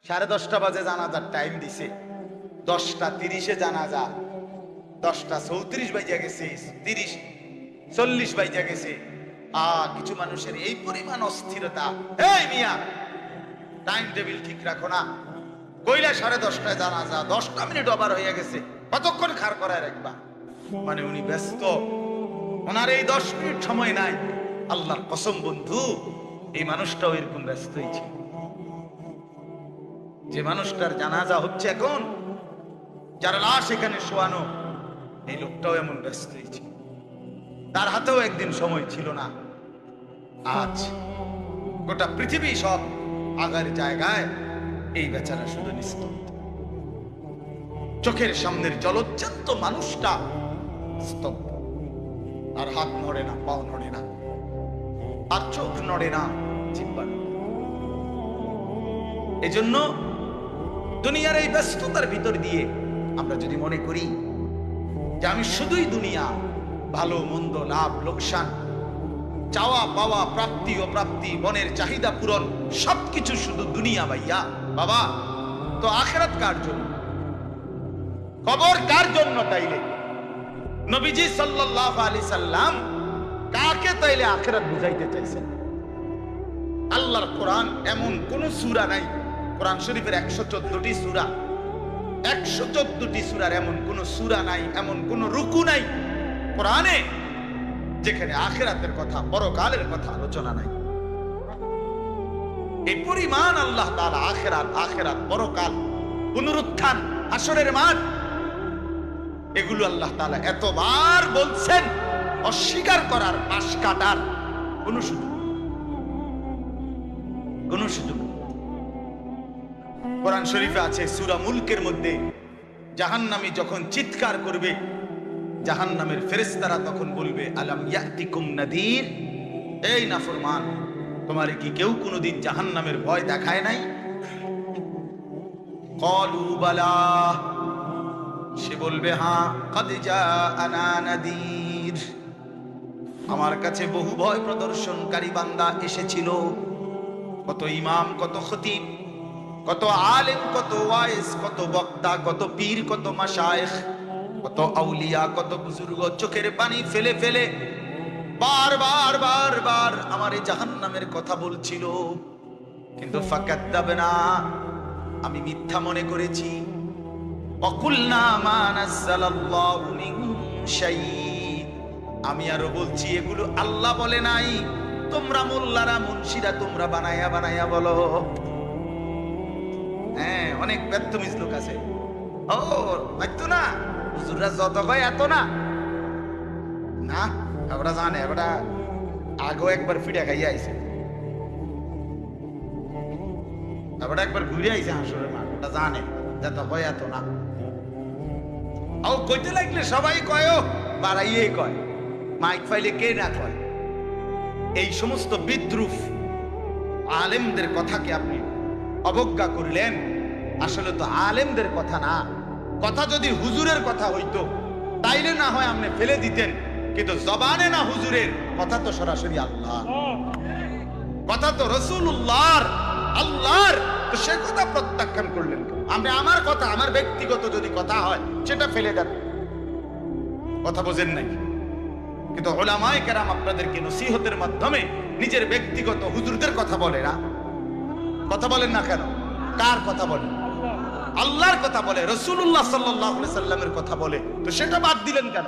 10:30 বাজে জানাজার টাইম দিছে, 10:30 জানাজা, 10:34 বাজে গেছে, 30:40 বাজে গেছে। কিছু মানুষের এই পরিমাণ অস্থিরতা। এই মিয়া, টাইম টেবিল ঠিক রাখো না। কইলা 10:30 জানাজা, 10টা মিনিট ওভার হয়ে গেছে, কতক্ষণ খাড় করায় রাখবা? মানে উনি ব্যস্ত, ওনার এই 10 মিনিট সময় নাই। আল্লাহর কসম বন্ধু, এই মানুষটাও এরকম ব্যস্তই ছিল। যে মানুষটার জানাজা হচ্ছে এখন, যার লাশ এখানে শোয়ানো, এই লোকটাও এমন ব্যস্তই ছিল। তার হাতেও একদিন সময় ছিল না। আজ গোটা পৃথিবী সব আগার জায়গায়, এই বেচারা শুধু নিস্তব্ধ। চোখের সামনের জলজ্জান্ত মানুষটা স্তব্ধ। আর হাত নড়ে না, পাও নড়ে না, আর চোখ নড়ে না, জিহ্বা নড়ে না। এজন্য দুনিয়ার এই ব্যস্ততার ভিতর দিয়ে আমরা যদি মনে করি যে আমি শুধুই দুনিয়া, ভালো মন্দ, লাভ লোকসান, চাওয়া পাওয়া, প্রাপ্তি অপ্রাপ্তি, মনের চাহিদা পূরণ, সবকিছু শুধু দুনিয়া ভাইয়া, বাবা, তো আখিরাত কার জন্য? কবর কার জন্য? তাইলে নবীজি সাল্লাল্লাহু আলাইহি সাল্লাম কাকে তাইলে আখিরাত বুঝাইতে চাইছেন? আল্লাহর কোরআন এমন কোন সূরা নাই, কোরআন শরীফের 114টি সূরা, 114টি সূরার এমন কোন সূরা নাই, এমন কোন রুকু নাই কোরআনে যেখানে আখিরাতের কথা, পরকালের কথা আলোচনা নাই। এই পরিমাণ আল্লাহ তাআলা আখিরাত, পরকাল, পুনরুত্থান, হাসরের মাঠ, এগুলো আল্লাহ তাআলা এতবার বলছেন, অস্বীকার করার, পাশ কাটার কোন সুযোগ। কোরআন শরীফে আছে সূরা মুলকের মধ্যে, জাহান্নামী যখন চিৎকার করবে, জাহান্নামের ফেরেশতারা তখন বলবে, আলাম ইয়াতিকুম নাদির, এই নাফরমান, তোমারে কি কেউ কোনোদিন জাহান্নামের ভয় দেখায় নাই? ক্বালু বালা, সে বলবে, হ্যাঁ, ক্বাদ জাআনা নাদির, আমার কাছে বহু ভয় প্রদর্শনকারী বান্দা এসেছিল। কত ইমাম, কত খতিব, কত আলেম, কত ওয়াইজ, কত বক্তা, কত পীর, কত মাশায়েখ, কত আউলিয়া, কত বুজুর্গ চোখের পানি ফেলে ফেলে বারবার আমার এই জাহান্নামের কথা বলছিল, কিন্তু ফাকাদ্দাবনা, আমি মিথ্যা মনে করেছি। ওয়াকুলনা মা নাযালাল্লাহু মিন শাই, আমি আরো বলছি এগুলো আল্লাহ বলে নাই, তোমরা মোল্লারা, মুন্সিরা তোমরা বানায়া বলো। হ্যাঁ, অনেক ব্যর্থমিজ লোক আছে, ও হয়তো না, হুজুররা যত কয় এত না, না ওরা জানে, ওরা আগেও একবার ফিরে খাইয়া আইছে, ওরা একবার ঘুরে আইছে হাসরের মাঠ, ওটা জানে যত কয় এত না। ও কইতে লাগলে সবাই কয়, বাড়াইয়ে কয়, মাইক ফাইলে কে না কয়। এই সমস্ত বিদ্রুপ আলেমদের কথাকে আপনি অবজ্ঞা করলেন। আসলে তো আলেমদের কথা না, কথা যদি হুজুরের কথা হইতো তাইলে না হয় আপনি ফেলে দিতেন, কিন্তু জবানে না হুজুরের কথা, তো সরাসরি আল্লাহ, কথা তো রাসূলুল্লাহর, আল্লাহর, তো সে কথা প্রত্যাখ্যান করলেন। আমরা আমার কথা, আমার ব্যক্তিগত যদি কথা হয় সেটা ফেলে দেন, কথা বোঝেন নাই। কিন্তু উলামায়ে কেরাম আপনাদেরকে নসিহতের মাধ্যমে নিজের ব্যক্তিগত হুজুরদের কথা বলে না, কথা বলেন না কেন? কার কথা বলে? আল্লাহর কথা বলে, রাসূলুল্লাহ সাল্লাল্লাহু আলাইহি সাল্লামের কথা বলে, তো সেটা বাদ দিলেন কেন?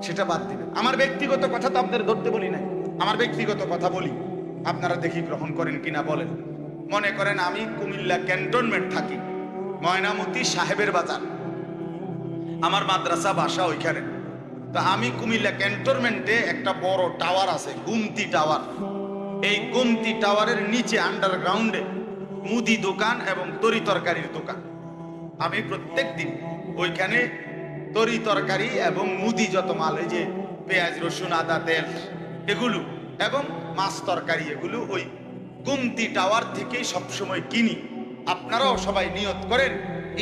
সেটা বাদ দিবেন। আমার ব্যক্তিগত কথা তো আপনাদের ধরতে বলি নাই, আমার ব্যক্তিগত কথা বলি, আপনারা দেখি গ্রহণ করেন কিনা বলেন। মনে করেন আমি কুমিল্লা ক্যান্টনমেন্ট থাকি, ময়নামতি সাহেবের বাজার, আমার মাদ্রাসা বাসা ওইখানে। তো আমি কুমিল্লা ক্যান্টনমেন্টে একটা বড় টাওয়ার আছে, গুমতি টাওয়ার। এই গুমতি টাওয়ারের নিচে আন্ডারগ্রাউন্ডে মুদি দোকান এবং তরি তরকারির দোকান। আমি প্রত্যেক দিন ওইখানে তরি তরকারি এবং মুদি যত মাল, এই যে পেঁয়াজ, রসুন, আদা, তেল, এগুলো এবং মাছ তরকারি, এগুলো ওই গুমতি টাওয়ার থেকেই সবসময় কিনি। আপনারাও সবাই নিয়ত করেন,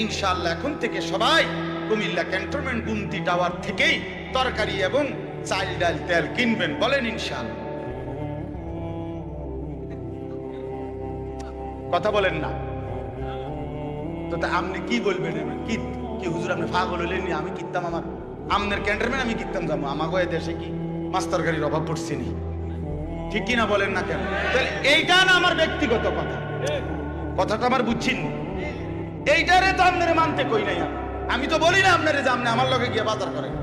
ইনশাআল্লাহ এখন থেকে সবাই কুমিল্লা ক্যান্টনমেন্ট গুমতি টাওয়ার থেকেই তরকারি এবং চাল, ডাল, তেল কিনবেন, বলেন ইনশাআল্লাহ। কথা বলেন না তো। তা আপনি কি বলবেন? কি কি হুজুর আপনি পাগল হইলেন? আমি কিতাম আমার আমনের ক্যান্টনমেন্ট আমি কিতাম যাবো। আমাকে দেশে কি মাস্টার গাড়ির অভাব পড়ছে নি? ঠিক কিনা বলেন না কেন? তাহলে এইটা না আমার ব্যক্তিগত কথা, কথাটা আমার বুঝছেন। এইটারে তো আপনারে মানতে কই নাই। আমি তো বলি না আপনারে যে আপনি আমার লগে গিয়ে বাজার করেন।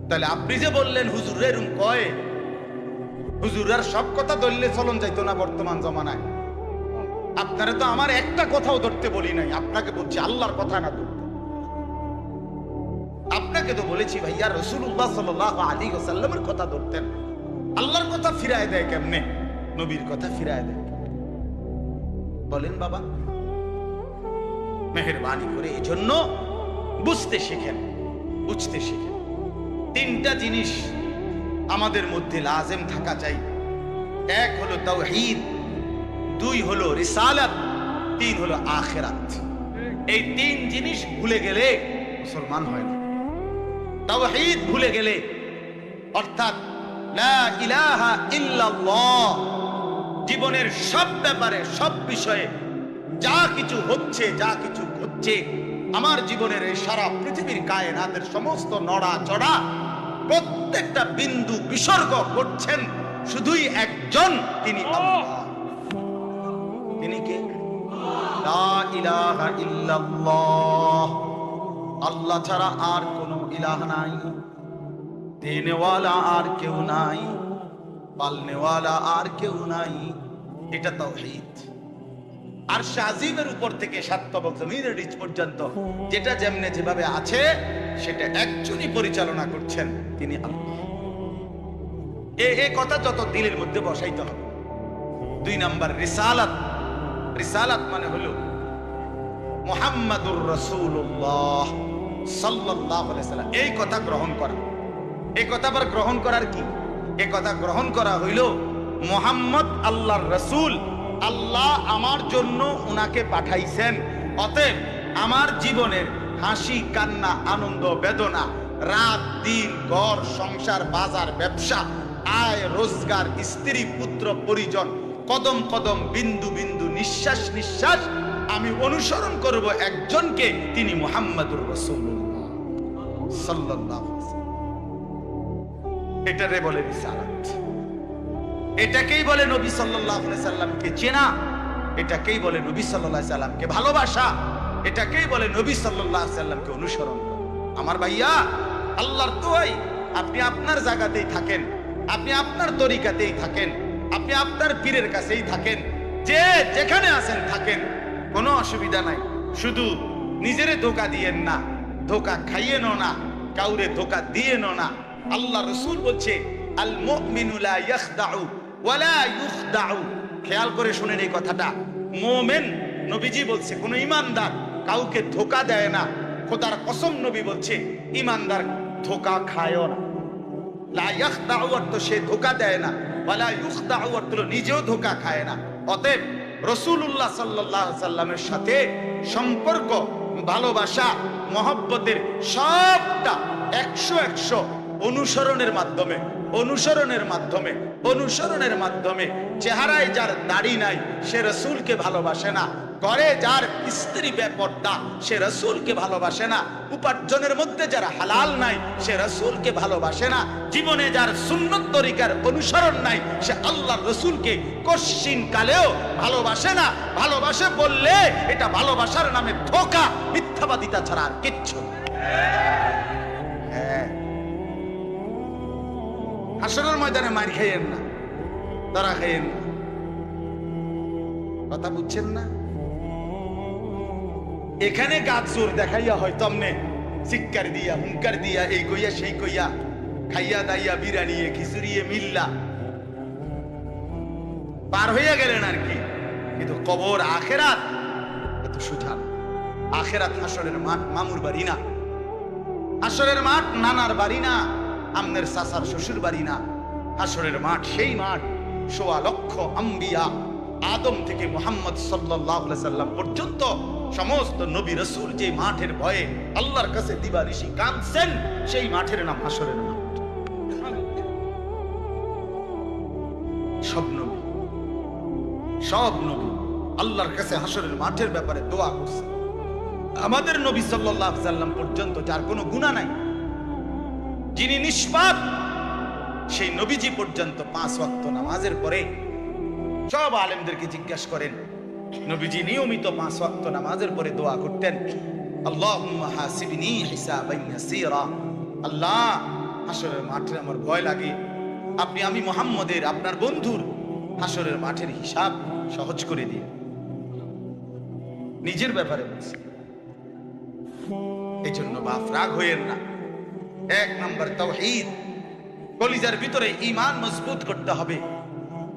তাহলে আপনি যে বললেন হুজুর এরম কয়, হুজুরার সব কথা ধরলে চলন যাইতো না বর্তমান জমানায়। আপনারা তো আমার একটা কথাও ধরতে বলি নাই, আপনাকে বলছি আল্লাহর কথা না ধরতে। আপনাকে তো বলেছি ভাইয়া রাসূলুল্লাহ সাল্লাল্লাহু আলাইহি ওয়াসাল্লামের কথা ধরতেন। আল্লাহর কথা ফিরায় দেয় কেমনে? নবীর কথা ফিরায় দেয় বলেন বাবা। মেহেরবানি করে এই জন্য বুঝতে শিখেন, বুঝতে শিখেন। তিনটা জিনিস আমাদের মধ্যে লাজেম থাকা চাই। এক হলো তাওহীদ, দুই হলো রিসালাত, তিন হলো আখিরাত। এই তিন জিনিস ভুলে গেলে মুসলমান হয় না। তাওহীদ ভুলে গেলে অর্থাৎ লা ইলাহা ইল্লাল্লাহ, জীবনের সব ব্যাপারে সব বিষয়ে যা কিছু হচ্ছে যা কিছু ঘটছে আমার জীবনের এই সারা পৃথিবীর কায়নাতের সমস্ত নড়া চড়া প্রত্যেকটা বিন্দু বিসর্গ করছেন শুধুই একজন, তিনি আল্লাহ। তিনি কে? লা ইলাহা ইল্লাল্লাহ, আল্লাহ ছাড়া আর কোনো ইলাহ নাই, দেনেওয়ালা আর কেউ নাই, পালনেওয়ালা আর কেউ নাই। এটা তাওহীদ। আর শাজিমের উপর থেকে সাতবক জমিনের নিচ পর্যন্ত যেটা যেমনে যেভাবে আছে সেটা একজনই পরিচালনা করছেন, তিনি আল্লাহ। এই কথা যত দিলের মধ্যে বসাইতে হবে। দুই নাম্বার রিসালাত। রিসালাত মানে হলো মুহাম্মাদুর রাসূলুল্লাহ সাল্লাল্লাহু আলাইহি ওয়াসাল্লাম, এই কথা গ্রহণ করা। এই কথা আবার গ্রহণ করার কি? এই কথা গ্রহণ করা হইল মুহাম্মদ আল্লাহর রাসূল, আল্লাহ আমার জন্য উনাকে পাঠাইছেন। অতএব আমার জীবনের হাসি কান্না আনন্দ বেদনা, রাত দিন, ঘর সংসার বাজার ব্যবসা, আয় রোজগার, স্ত্রী পুত্র পরিজন, কদম কদম বিন্দু বিন্দু নিঃশ্বাস নিঃশ্বাস আমি অনুসরণ করব একজনকে, তিনি মুহাম্মাদুর রাসূলুল্লাহ সাল্লাল্লাহু আলাইহি ওয়াসাল্লাম। এটারে বলে রিসালাত। এটাকেই বলে নবী সাল্লাল্লাহু আলাইহি সাল্লামকে চেনা, এটাকেই বলে নবী সাল্লাল্লাহু আলাইহি সাল্লামকে ভালোবাসা, এটাকেই বলে নবী সাল্লাল্লাহু আলাইহি সাল্লামকে অনুসরণ। আমার ভাইয়া, আল্লাহর দোয়াই আপনি আপনার জায়গাতেই থাকেন, আপনি আপনার তরিকাতেই থাকেন, আপনি আপনার পীরের কাছেই থাকেন, যে যেখানে আছেন থাকেন, কোনো অসুবিধা নাই। শুধু নিজেরে ধোঁকা দিয়েন না, ধোঁকা খাইয়েন না, কাউরে ধোঁকা দিয়েন না। আল্লাহ রাসূল বলছে আল মুমিনু লা ইয়াখদাউ ওয়া লা ইখদাউ। খেয়াল করে শুনেন এই কথাটা। মুমিন, নবীজি বলছে, কোন ঈমানদার কাউকে ধোঁকা দেয় না। খোদার কসম নবী বলছে ঈমানদার ধোঁকা খায়ও না। লা ইয়াখদাউ অর্থ সে ধোঁকা দেয় না, ওয়া লা ইখদাউ অর্থ নিজেও ধোঁকা খায় না। অতএব রাসূলুল্লাহ সাল্লাল্লাহু আলাইহি সাল্লামের সাথে সম্পর্ক, ভালোবাসা, মহব্বতের সবটা 100 অনুসরণের মাধ্যমে, অনুসরণের মাধ্যমে, অনুসরণের মাধ্যমে। চেহারায় যার দাড়ি নাই সে রাসূলকে ভালোবাসে না, ঘরে যার স্ত্রী বেপরদা সে রাসূলকে ভালোবাসে না, উপার্জনের মধ্যে যার হালাল নাই সে রাসূলকে ভালোবাসে না, জীবনে যার সুন্নত তরিকার অনুসরণ নাই সে আল্লাহর রাসূলকে কশিন কালেও ভালোবাসে না। ভালোবাসে বললে এটা ভালোবাসার নামে ধোঁকা, মিথ্যাবাদিতা ছাড়া আর কিচ্ছু না। হ্যাঁ, হাসরের ময়দানে মার খাইয়েন না, তারা খাইয়েন না। কথা বুঝছেন না? এখানে গাছ জোর দেখাইয়া হয়তো আমনে চিৎকার দিয়া হুঙ্কার দিয়া এই কইয়া সেই কইয়া খাইয়া দাইয়া বিরানিয়ে খিচুড়িয়ে মিল্লা পার হইয়া গেলেন আর কি। কিন্তু কবর আখেরাত এত সোজা না। আখেরাত হাসরের মাঠ, মামুর বাড়ি না। হাসরের মাঠ নানার বাড়ি না, আমনের চাচার শ্বশুর বাড়ি না। হাসরের মাঠ সেই মাঠ, ১৬ লক্ষ আম্বিয়া আদম থেকে মুহাম্মদ সাল্লাল্লাহু আলাইহি সাল্লাম পর্যন্ত সমস্ত নবী রাসূল যে মাঠের ভয়ে আল্লাহর কাছে দিবানিশি কাঁদছেন, সেই মাঠের নাম হাসরের মাঠ। সব নবী, সব নবী আল্লাহর কাছে হাসরের মাঠের ব্যাপারে দোয়া করছে। আমাদের নবী সাল্লাল্লাহু আলাইহি সাল্লাম পর্যন্ত যার কোনো গুনাহ নাই, যিনি নিষ্পাপ, সেই নবীজি পর্যন্ত 5 ওয়াক্ত নামাজের পরে সব আলেমদেরকে জিজ্ঞাসা করেন, নবীজি নিয়মিত 5 ওয়াক্ত নামাজের পরে দোয়া করতেন, আল্লাহুম্মা হাসিবনি হিসাবান ইয়াসীরা। আল্লাহ, হাসরের মাঠে আমার ভয় লাগে, আমি মুহাম্মদের, আপনার বন্ধুর হাসরের মাঠের হিসাব সহজ করে দিন। নিজের ব্যাপারে বলছি। এই জন্য বাপ রাগ হইয়েন না। 1 নম্বর তাওহীদ, কলিজার ভিতরে ঈমান মজবুত করতে হবে।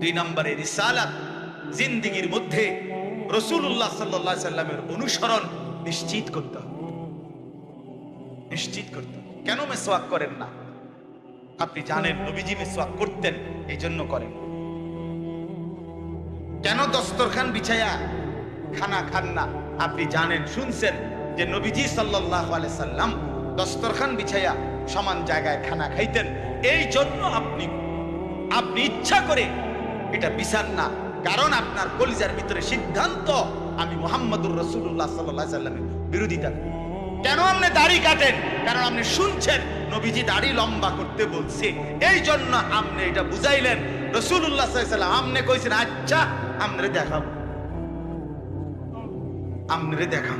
2 নম্বরে রিসালাত, জিন্দেগীর মধ্যে রাসূলুল্লাহ সাল্লাল্লাহু আলাইহি সাল্লামের অনুসরণ নিশ্চিত করতে হবে। নিশ্চিত করতে হবে। কেন মিসওয়াক করেন না? আপনি জানেন নবীজি মিসওয়াক করতেন, এই জন্য করেন। কেন দস্তরখান বিছায়া খানা খান না? আপনি জানেন, শুনছেন যে নবীজি সাল্লাল্লাহু আলাইহি সাল্লাম দস্তরখান বিছায়া সমান জায়গায় খানা খাইতেন, এই জন্য আপনি ইচ্ছা করে এটা বিছান না। কারণ আপনার কলিজার ভিতরে সিদ্ধান্ত, আমি মুহাম্মদুর রাসূলুল্লাহ সাল্লাল্লাহু আলাইহি সাল্লামের বিরোধিতা। কেন আপনি দাড়ি কাটেন? কারণ আপনি শুনছেন নবীজি দাড়ি লম্বা করতে বলছে, এই জন্য আপনি এটা বুঝাইলেন। রাসূলুল্লাহ সাল্লাল্লাহু আলাইহি সাল্লাম আপনি কইছেন, আচ্ছা আমরে দেখাবো, আমরে দেখাম।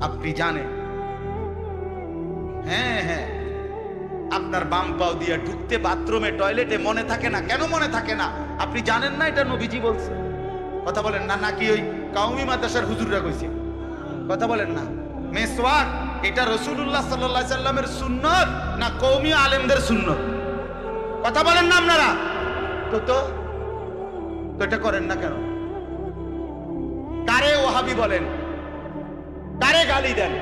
আপনি জানেন, হ্যাঁ, আপনার বাম পাও দিয়ে ঢুকতে বাথরুমে, টয়লেটে মনে থাকে না। কেন মনে থাকে না? আপনি জানেন না এটা নবীজি বলছে। কথা বলেন না, নাকি ওই কাউমি মাদ্রাসার হুজুররা কইছে? কথা বলেন না। মিসওয়াক এটা রাসূলুল্লাহ সাল্লাল্লাহু আলাইহি সাল্লামের সুন্নাত না কওমি আলেমদের সুন্নাত? কথা বলেন না আপনারা। তো এটা করেন না কেন? কারে ওয়াহাবি বলেন? কারে গালি দেন?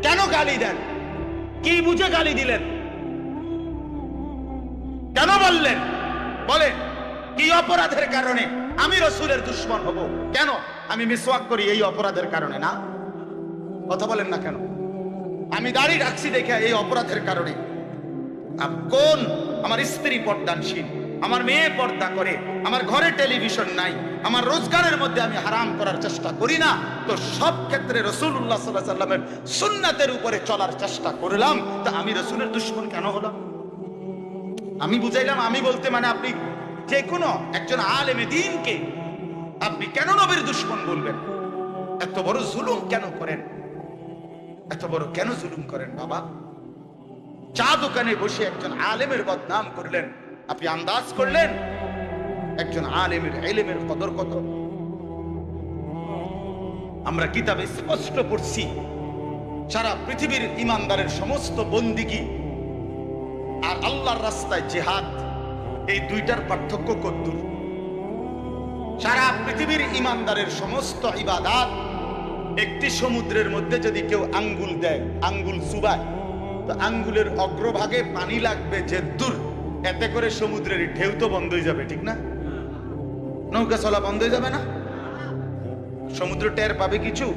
কেন গালি দেন? কি বুঝে গালি দিলেন? কেন বললেন? বলেন, কি অপরাধের কারণে আমি রাসূলের দুশমন হব? কেন? আমি মিসওয়াক করি এই অপরাধের কারণে না? কথা বলেন না কেন? আমি দাড়ি রাখছি দেখে এই অপরাধের কারণে? কোন আমার স্ত্রী পর্দানশীল, আমার মেয়ে পর্দা করে, আমার ঘরে টেলিভিশন নাই, আমার রোজগারের মধ্যে আমি হারাম করার চেষ্টা করি না, তো সব ক্ষেত্রে রাসূলুল্লাহ সাল্লাল্লাহু আলাইহি সাল্লামের সুন্নাতের উপরে চলার চেষ্টা করলাম, তা আমি রাসূলের দুশমন কেন হলাম? আমি বুঝাইলাম, আমি বলতে মানে আপনি যে কোনো একজন আলেমে দ্বীনকে আপনি কেন নবীর দুশমন বলবেন? এত বড় জুলুম কেন করেন? এত বড় কেন জুলুম করেন বাবা? চা দোকানে বসে একজন আলেমের বদনাম করলেন, আপনি আন্দাজ করলেন একজন আলেমের ইলমের কদর কত? আমরা কিতাবে স্পষ্ট পড়ছি, সারা পৃথিবীর ইমানদারের সমস্ত বন্দিগি আর আল্লাহর রাস্তায় জিহাদ, এই দুইটার পার্থক্য কতদূর? সারা পৃথিবীর ইমানদারের সমস্ত ইবাদত, একটি সমুদ্রের মধ্যে যদি কেউ আঙ্গুল দেয়, আঙ্গুল চুবায়, তো আঙ্গুলের অগ্রভাগে পানি লাগবে যে দূর, এতে করে সমুদ্রের ঢেউ তো বন্ধ হয়ে যাবে, ঠিক না? নৌকা চলা বন্ধ হয়ে যাবে না? সমুদ্র টের পাবে কিছু?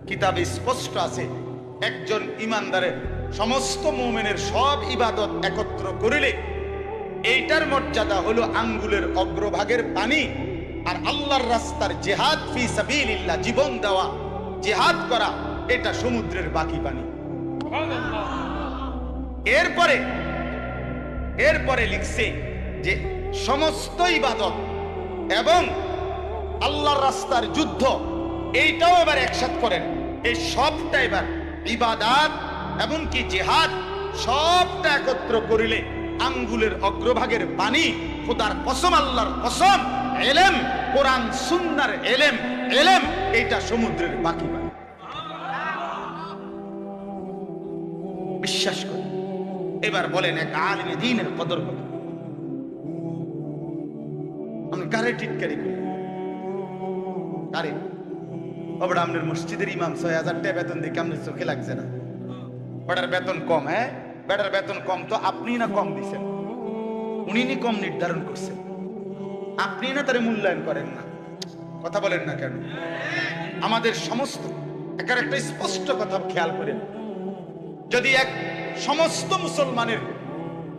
কিতাবে স্পষ্ট আছে, একজন ইমানদারের সমস্ত মুমিনের সব ইবাদত একত্র করিলে এইটার মর্যাদা হলো আঙ্গুলের অগ্রভাগের পানি। আর আল্লাহর রাস্তার জিহাদ ফি সাবিলিল্লাহ, জীবন দেওয়া, জিহাদ করা, এটা সমুদ্রের বাকি পানি। এরপরে লিখছে যে সমস্ত ইবাদত এবং আল্লাহর রাস্তার যুদ্ধ, এইটাও এবার একসাথ করেন। এই সবটা এবার ইবাদত এমনকি জিহাদ সবটা একত্র করিলে আঙ্গুলের অগ্রভাগের পানি, খোদার কসম, আল্লাহর কসম, ইলম, কোরআন সুন্নাহর ইলম, এইটা সমুদ্রের বাকি পানি। বিশ্বাস করি। এবার বলেন, এক আলেমে দ্বীনের কদর কত? আমি কারে টিটকারি করি? কারে? ওটা আপনার মসজিদের ইমাম ৬০০০ টাকা বেতন দিয়ে আপনার চোখে লাগছে না? বেটার বেতন কম। হ্যাঁ, বেটার বেতন কম তো আপনি না কম দিচ্ছেন, উনি নি কম নির্ধারণ করছেন, আপনি না তারে মূল্যায়ন করেন না। কথা বলেন না কেন? আমাদের সমস্ত একটা স্পষ্ট কথা খেয়াল করেন, যদি এক সমস্ত মুসলমানের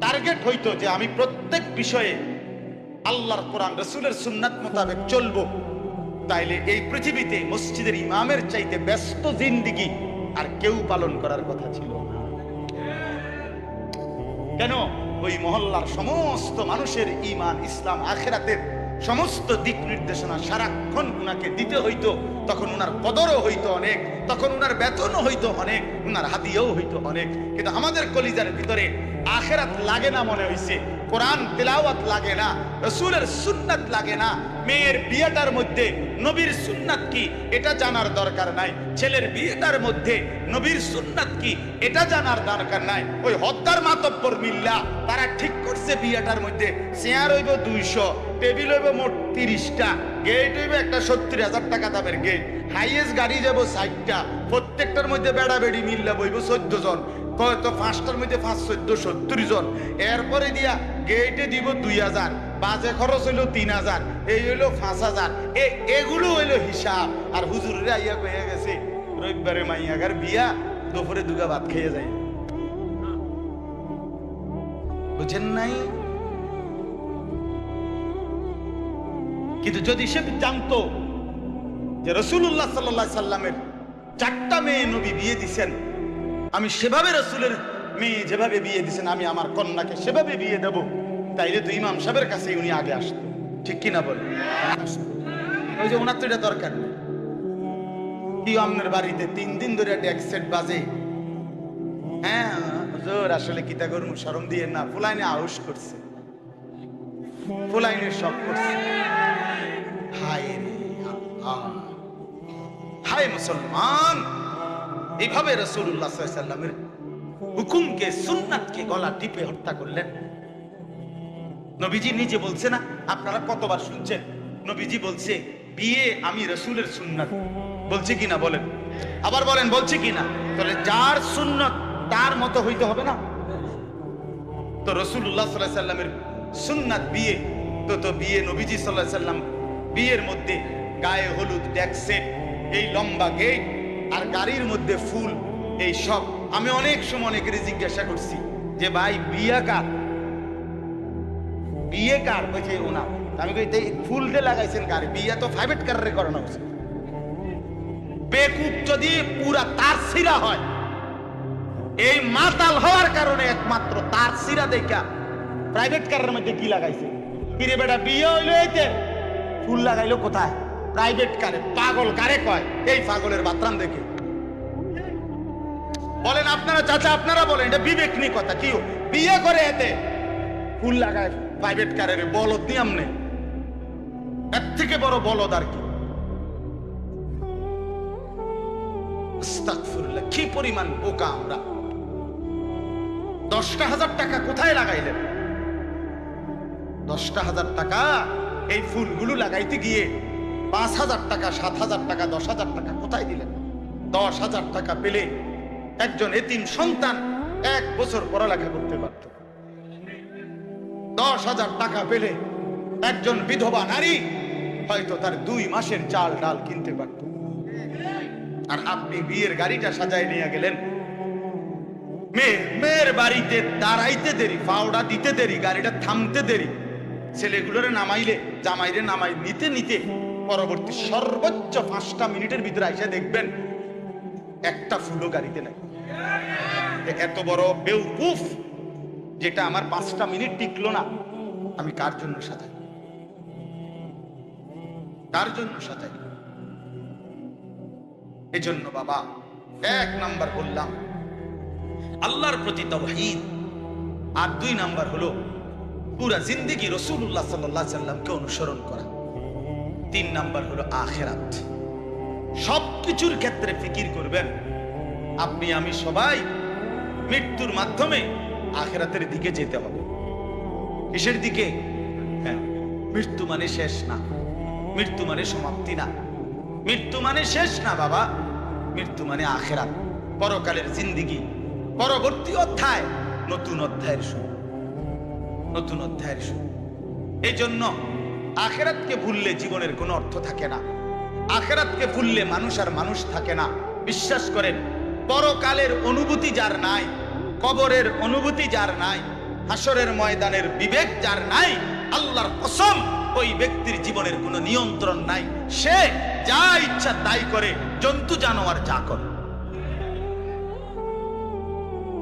টার্গেট হইতো যে আমি প্রত্যেক বিষয়ে আল্লাহর কোরআন রাসূলের সুন্নাত মোতাবেক চলবো, তাইলে এই পৃথিবীতে মসজিদের ইমামের চাইতে ব্যস্ত জিন্দেগি আর কেউ পালন করার কথা ছিল না। কেন? ওই মহল্লার সমস্ত মানুষের ঈমান, ইসলাম, আখিরাতের সমস্ত দিক নির্দেশনা সারাক্ষণ উনাকে দিতে হইতো। তখন উনার কদরও হইতো অনেক, তখন উনার বেতনও হইতো অনেক, উনার হাদিয়াও হইতো অনেক। কিন্তু আমাদের কলিজার ভিতরে আখিরাত লাগে না মনে হইছে, কোরআন তেলাওয়াত লাগে না, রাসূলের সুন্নাত লাগে না। মেয়ের বিয়েটার মধ্যে নবীর সুন্নাত কি এটা জানার দরকার নাই, ছেলের বিয়েটার মধ্যে নবীর সুন্নাত কি এটা জানার দরকার নাই। ওই হদ্দার মাতব্বর মিল্লা তারা ঠিক করছে বিয়েটার মধ্যে চেয়ার হইব 200, টেবিল হইব মোট 30টা, গেট হইব একটা 70,000 টাকা দামের গেট, হাইয়েস্ট গাড়ি যাব 60টা, প্রত্যেকটার মধ্যে বেড়া বেড়ি মিল্লা বইব 14 জন, তো 5টার মধ্যে 5 14 70 জন। এরপরে দিয়া গেটে দিব 2000, বাজে খরচ হইলো 3000, এই হইলো 5000। এগুলো হইলো হিসাব। আর হুজুরেরা আইয়া কয়ে গেছে রবিবারে মাইয়াগার বিয়া, দুপুরে দুগা ভাত খেয়ে যায়। বুঝেন নাই? কিন্তু যদি সে জানতো যে রাসূলুল্লাহ সাল্লাল্লাহু আলাইহি সাল্লামের 4টা মেয়ে নবী বিয়ে দিছেন, আমি সেভাবে রাসূলের মেয়ে যেভাবে বিয়ে দিছেন আমি আমার কন্যাকে সেভাবে বিয়ে দেব, তাইলে তো ইমাম সাহেবের কাছে উনি আগে আসতো। ঠিক কিনা বলেন? ওই যে ওনার তো এটা দরকার নেই। কি আপনার বাড়িতে 3 দিন ধরে ডেক সেট বাজে, হ্যাঁ হুজুর আসলে কিতা করুন, শরম দিয়ে না, ফুলাইনে আউশ করছে, ফুলাইনে সব করছে। হায় রে আল্লাহ, হায় মুসলমান, এইভাবে রাসূলুল্লাহ সাল্লাল্লাহু আলাইহি সাল্লামের হুকুমকে, সুন্নাতকে গলা টিপে হত্যা করলেন। নবীজি নিজে বলছে না, আপনারা কতবার শুনছেন, নবীজি বলছে বিয়ে আমি রাসূলের সুন্নাত, বলছে কিনা বলেন? আবার বলেন বলছে কিনা? তাহলে যার সুন্নাত তার মতো হইতে হবে না? তো রাসূলুল্লাহ সাল্লাল্লাহু আলাইহি সাল্লামের সুন্নাত বিয়ে, তো বিয়ে নবীজি সাল্লাল্লাহু আলাইহি সাল্লাম বিয়ের মধ্যে গায়ে হলুদ, ডেক সেট, এই লম্বা গেট আর গাড়ির মধ্যে ফুল, এই সব। আমি অনেক সময় অনেকেরই জিজ্ঞাসা করছি যে ভাই বিয়ে কার, বিয়ে কার? বলছে ওনা। আমি কই তাই ফুল দিয়ে লাগাইছেন কার? বিয়ে তো প্রাইভেট কারে করানো উচিত। বেকুব যদি পুরা তার সিরা হয়, এই মাতাল হওয়ার কারণে একমাত্র তার সিরা দেখা প্রাইভেট কারের মধ্যে কি লাগাইছে। কিরে বেটা বিয়ে হইলো, এইতে ফুল লাগাইলো কোথায়? প্রাইভেট কারে। পাগল কারে কয়? এই পাগলের বাতরাম দেখে। বলেন আপনারা, চাচা আপনারা বলেন, এটা বিবেক নিয়ে কথা। কি বিয়ে করে এতে ফুল লাগায় প্রাইভেট কারের? বলদ নিয়ম নেই, এর থেকে বড় বলদ আর কি? আস্তাগফিরুল্লাহ, কি পরিমাণ বোকা আমরা। 10,000 টাকা কোথায় লাগাইলেন? 10,000 টাকা এই ফুলগুলো লাগাইতে গিয়ে 5,000 টাকা, 7,000 টাকা, 10,000 টাকা কোথায় দিলেন? 10,000 টাকা পেলে একজন এতিম সন্তান 1 বছর পড়ালেখা করতে পারত। 10,000 টাকা পেলে একজন বিধবা নারী হয়তো তার 2 মাসের চাল ডাল কিনতে পারত। আর আপনি বিয়ের গাড়িটা সাজায় নিয়ে গেলেন, মেয়ের বাড়িতে দাঁড়াইতে দেরি, পাওড়া দিতে দেরি, গাড়িটা থামতে দেরি, ছেলেগুলোরে নামাইলে জামাইরে নামাই নিতে নিতে পরবর্তী সর্বোচ্চ 5টা মিনিটের ভিতরে আইসা দেখবেন একটা ফুলও গাড়িতে নাই। এত বড় বেউকুফ যেটা আমার 5টা মিনিট টিকলো না, আমি কার জন্য সাজাই? কার জন্য সাজাই? এজন্য বাবা 1 নাম্বার বললাম আল্লাহর প্রতি তাওহীদ, আর 2 নাম্বার হলো পুরা জিন্দেগি রাসূলুল্লাহ সাল্লাল্লাহু আলাইহি সাল্লামকে অনুসরণ করা। 3 নাম্বার হলো আখিরাত। সবকিছুর ক্ষেত্রে ফিকির করবেন। আপনি আমি সবাই মৃত্যুর মাধ্যমে আখিরাতের দিকে যেতে হবে। কিসের দিকে? হ্যাঁ, মৃত্যু মানে শেষ না, মৃত্যু মানে সমাপ্তি না, মৃত্যু মানে শেষ না বাবা। মৃত্যু মানে আখিরাত, পরকালের জিন্দেগি, পরবর্তী অধ্যায়, নতুন অধ্যায়ের শুরু, নতুন অধ্যায়ের শুরু। এই জন্য আখিরাতকে ভুললে জীবনের কোনো অর্থ থাকে না। আখিরাতকে ভুললে মানুষ আর মানুষ থাকে না। বিশ্বাস করেন, পরকালের অনুভূতি যার নাই, কবরের অনুভূতি যার নাই, হাসরের ময়দানের বিবেক যার নাই, আল্লাহর কসম ওই ব্যক্তির জীবনের কোনো নিয়ন্ত্রণ নাই, সে যা ইচ্ছা তাই করে, জন্তু জানোয়ার যা করে।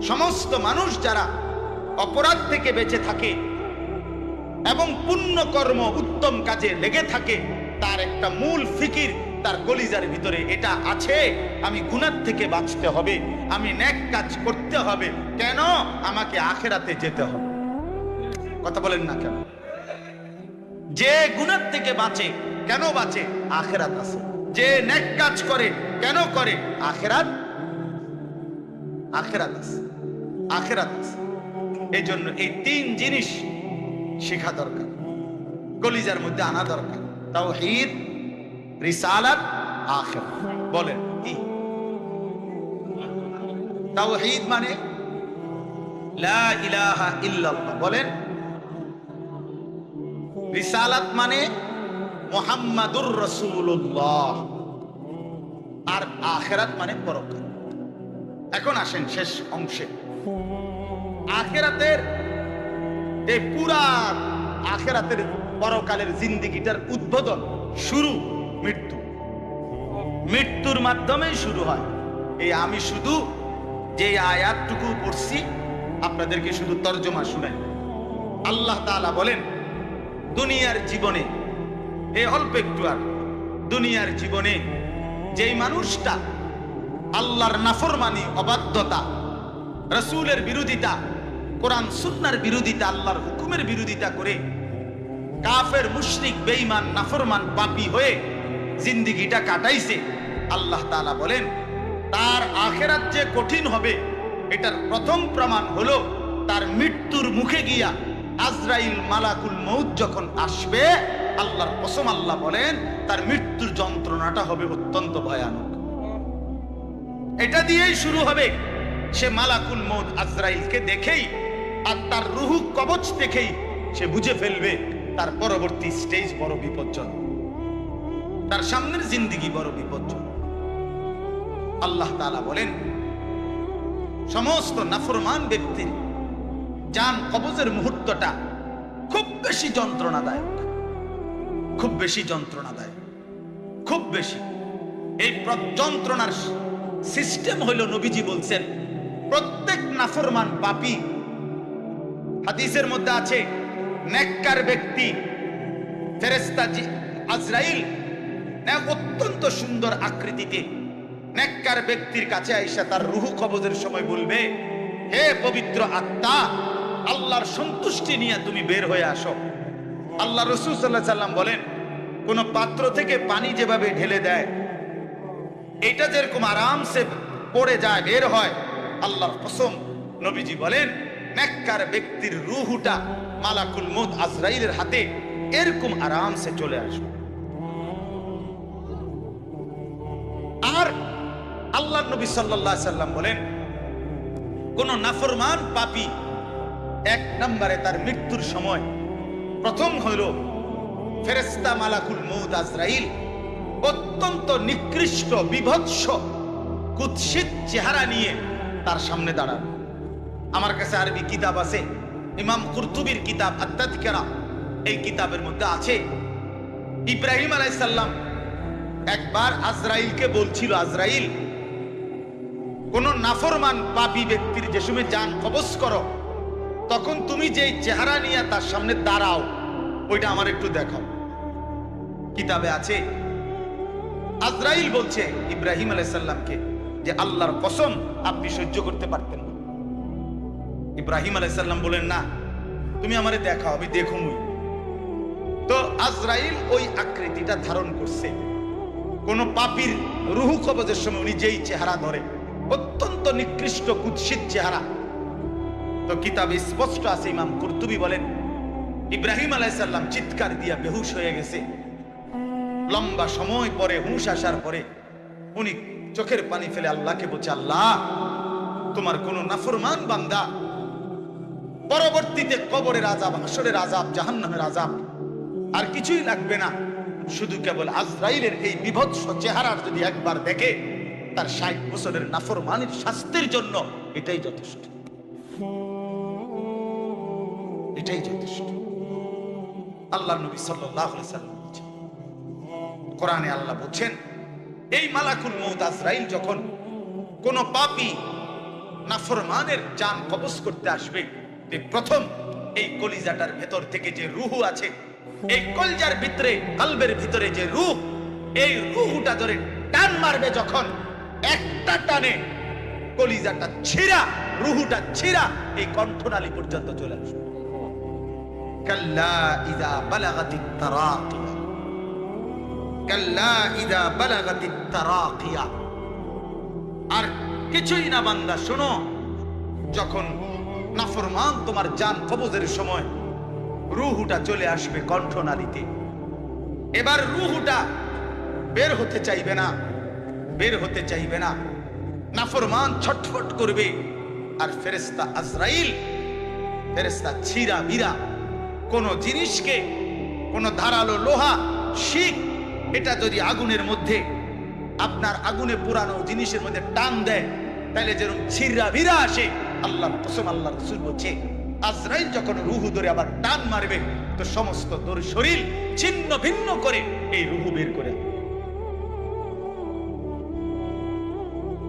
সমস্ত মানুষ যারা অপরাধ থেকে বেঁচে থাকে এবং পুণ্য কর্ম উত্তম কাজে লেগে থাকে, তার একটা মূল ফিকির তার কলিজার ভিতরে এটা আছে, আমি গুনাহ থেকে বাঁচতে হবে, আমি নেক কাজ করতে হবে। কেন? আমাকে আখিরাতে যেতে হবে। কথা বলেন না কেন? যে গুনাহ থেকে বাঁচে, কেন বাঁচে? আখিরাত আছে। যে নেক কাজ করে, কেন করে? আখিরাত আছে, আখিরাত আছে। এই জন্য এই তিন জিনিস শেখা দরকার, কলিজার মধ্যে আনা দরকার। তাওহীদ, রিসালাত, আখিরাত। বলেন কি? তাওহীদ মানে লা ইলাহা ইল্লাল্লাহ, বলেন। রিসালাত মানে মুহাম্মাদুর রাসূলুল্লাহ, আর আখিরাত মানে পরকাল। এখন আসেন শেষ অংশে। আখিরাতের এই পুরা আখিরাতের পরকালের জিন্দেগিটার উদ্বোধন, শুরু মৃত্যু। মৃত্যুর মাধ্যমে শুরু হয়। এই আমি শুধু যে আয়াতটুকু পড়ছি আপনাদেরকে শুধু তর্জমা শুনাই। আল্লাহ তাআলা বলেন, দুনিয়ার জীবনে, এই অল্প একটু আর দুনিয়ার জীবনে যেই মানুষটা আল্লাহর নাফরমানি, অবাধ্যতা, রাসূলের বিরোধিতা, কোরআন সুন্নাহর বিরোধিতা, আল্লাহর হুকুমের বিরোধিতা করে কাফের, মুশরিক, বেঈমান, নাফরমান, পাপী হয়ে জিন্দেগিটা কাটাইছে, আল্লাহ তাআলা বলেন তার আখিরাত যে কঠিন হবে এটার প্রথম প্রমাণ হলো তার মৃত্যুর মুখে গিয়া আজরাইল, মালাকুল মউত যখন আসবে, আল্লাহর কসম আল্লাহ বলেন তার মৃত্যুর যন্ত্রণাটা হবে অত্যন্ত ভয়ানক। এটা দিয়েই শুরু হবে। সে মালাকুল মউত আজরাইলকে দেখেই আর তার রূহ কবজ দেখেই সে বুঝে ফেলবে তার পরবর্তী স্টেজ বড় বিপজ্জনক, তার সামনের জিন্দেগি বড় বিপজ্জনক। আল্লাহ তাআলা বলেন সমস্ত নাফরমান ব্যক্তির জান কবজের মুহূর্তটা খুব বেশি যন্ত্রণাদায়ক, খুব বেশি যন্ত্রণাদায়ক, খুব বেশি। এই যন্ত্রণার সিস্টেম হইল, নবীজি বলছেন প্রত্যেক নাফরমান পাপী, হাদিসের মধ্যে আছে নেককার ব্যক্তি ফেরেশতা আজরাইল অত্যন্ত সুন্দর আকৃতিতে নেককার ব্যক্তির কাছে আইসা তার রূহ কবজের সময় বলবে, হে পবিত্র আত্মা, আল্লাহর সন্তুষ্টি নিয়ে তুমি বের হয়ে আসো। আল্লাহ রাসূল সাল্লাল্লাহু আলাইহি সাল্লাম বলেন কোন পাত্র থেকে পানি যেভাবে ঢেলে দেয়, এটা যেরকম আরামসে পড়ে যায়, বের হয়, আল্লাহর কসম নবীজি বলেন নেককার ব্যক্তির রূহটা মালাকুল মউত আজরাইলের হাতে এরকম আরামসে চলে আসবে। আর আল্লাহর নবী সাল্লাল্লাহু আলাইহি সাল্লাম বলেন কোন নাফরমান পাপী এক নম্বরে তার মৃত্যুর সময় প্রথম হইল ফেরেশতা মালাকুল মউত আজরাইল অত্যন্ত নিকৃষ্ট, বিভৎস, কুৎসিত চেহারা নিয়ে তার সামনে দাঁড়াবে। আমার কাছে আরবি কিতাব আছে, ইমাম কুরতুবির কিতাব আত-তাযকিরা, এই কিতাবের মধ্যে আছে ইব্রাহিম আলাইহিস সালাম একবার আজরাইলকে বলছিল, আজরাইল কোন নাফরমান পাপী ব্যক্তির যে সময় জান কবজ করো তখন তুমি যেই চেহারা নিয়ে তার সামনে দাঁড়াও ওইটা আমার একটু দেখাও। কিতাবে আছে আজরাইল বলছে ইব্রাহিম আলাইহিস সালামকে যে আল্লাহর কসম আপনি সহ্য করতে পারতেন না। ইব্রাহিম আলাইহিস সালাম বলেন না, তুমি আমারে দেখাও, আমি দেখুমই। তো আজরাইল ওই আকৃতিটা ধারণ করছে। কোন পাপীর রূহ কবজের সময় উনি যেই চেহারা ধরে, অত্যন্ত নিকৃষ্ট, কুৎসিত চেহারা। তো কিতাবে স্পষ্ট আছে, ইমাম কুরতুবী বলেন ইব্রাহিম আলাইহিস সালাম চিৎকার দিয়া বেহুশ হয়ে গেছে। লম্বা সময় পরে হুঁশ আসার পরে উনি চোখের পানি ফেলে আল্লাহকে বলছে, আল্লাহ তোমার কোন নাফরমান বান্দা পরবর্তীতে কবরের আযাব, হাসরের আযাব, জাহান্নামের আযাব আর কিছুই লাগবে না, শুধু কেবল আজরাইলের এই বিভৎস চেহারার যদি একবার দেখে তার ৬০ বছরের নাফরমানির শাস্তির জন্য এটাই যথেষ্ট, এটাই যথেষ্ট। আল্লাহ নবী সাল্লাল্লাহু আলাইহি সাল্লাম বলছেন, কোরআনে আল্লাহ বলছেন, এই মালাকুল মউত আজরাইল যখন কোন পাপী নাফরমানের জান কবজ করতে আসবে, প্রথম এই কলিজাটার ভেতর থেকে যে রূহ আছে, এই কলজার ভিতরে, কলবের ভিতরে যে রূহ, এই রূহটা ধরে টান মারবে যখন, একটা টানে কলিজাটা ছিঁড়া, রূহটা ছিঁড়া এই কণ্ঠনালী পর্যন্ত চলে আসবে। কাল্লা ইযা বালাগাতিত তারাকিয়া, কাল্লা ইযা বালাগাতিত তারাকিয়া। আর কিছুই না বান্দা, শোনো, যখন নাফরমান তোমার জান কবজের সময় রূহটা চলে আসবে কণ্ঠনালীতে, এবার রূহটা বের হতে চাইবে না, বের হতে চাইবে না, নাফরমান ছটফট করবে। আর ফেরেশতা আজরাইল, ফেরেশতা ছিঁড়া বিরা কোন জিনিসকে, কোন ধারালো লোহা, শিক, এটা যদি আগুনের মধ্যে, আপনার আগুনে পুরানো জিনিসের মধ্যে টান দেয়, তাহলে যেরকম ছিঁড়া ভিড়া আসে, আল্লাহর কসম, আল্লাহর রাসূল বলছে, আজরাইল যখন রূহ ধরে আবার টান মারবে, তো সমস্ত তোর শরীর ছিন্ন ভিন্ন করে এই রূহ বের করে।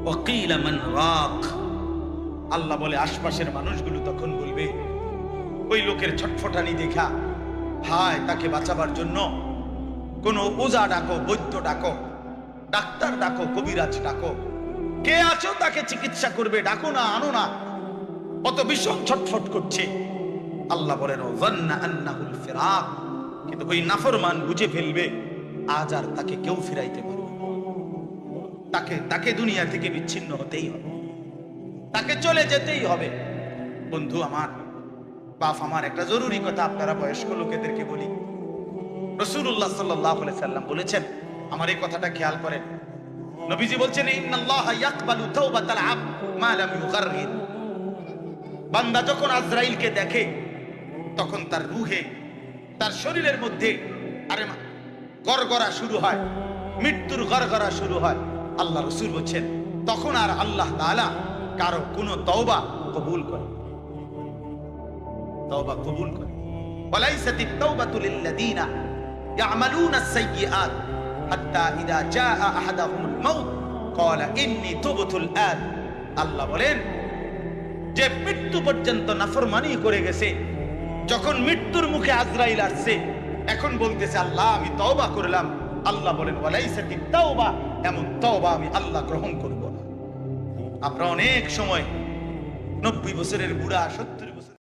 ওয়াকিলা মান রাক, আল্লাহ বলে আশপাশের মানুষগুলো তখন বলবে, ওই লোকের ছটফটানি দেখা, হায়, তাকে বাঁচাবার জন্য কোন ওজা ডাকো, বৈদ্য ডাকো, ডাক্তার ডাকো, কবিরাজ ডাকো, কে আছো তাকে চিকিৎসা করবে, ডাকো না, আনো না, কত ভীষণ ছটফট করছে। আল্লাহ বলেন, ওয়ান্না আন্নাহুল ফিরাক, কিন্তু ওই নাফরমান বুঝে ফেলবে আজ আর তাকে কেউ ফিরাইতে পারবে, তাকে দুনিয়া থেকে বিচ্ছিন্ন হতেই হবে, তাকে চলে যেতেই হবে। বন্ধু আমার, বাপ আমার, একটা জরুরি কথা আপনারা বয়স্ক লোকেদেরকে বলি। রাসূলুল্লাহ সাল্লাল্লাহু আলাইহি সাল্লাম বলেছেন, আমার এই কথাটা খেয়াল করেন, নবীজি বলছেন, ইন্নাল্লাহা ইয়াকবালু তাওবাতাল আবদ মা লাম ইউগাররির। বান্দা যখন আজরাইলকে দেখে, তখন তার রূহে, তার শরীরের মধ্যে আরে গড়গড়া শুরু হয়, মৃত্যুর গড়গড়া শুরু হয়। আল্লাহ রাসূল বলছেন, তখন আর আল্লাহ তাআলা কারো কোনো তওবা কবুল করে, তওবা কবুল করে। ওয়ালাইসাতিত তাওবাতু লিল্লাযিনা ইয়ামালুনাস সাইয়্যাত হাত্তা ইযা জাআ আহাদাহুমুল মাউত ক্বালা ইন্নী তুবতুল আন। আল্লাহ বলেন, যে মৃত্যু পর্যন্ত নাফরমানি করে গেছে, যখন মৃত্যুর মুখে আজরাইল আসছে, এখন বলতেছে, আল্লাহ আমি তওবা করলাম। আল্লাহ বলেন, ওয়ালাইসাতিত তাওবা, এমন তওবা আমি আল্লাহ গ্রহণ করব না। আমরা অনেক সময় 90 বছরের বুড়া, 70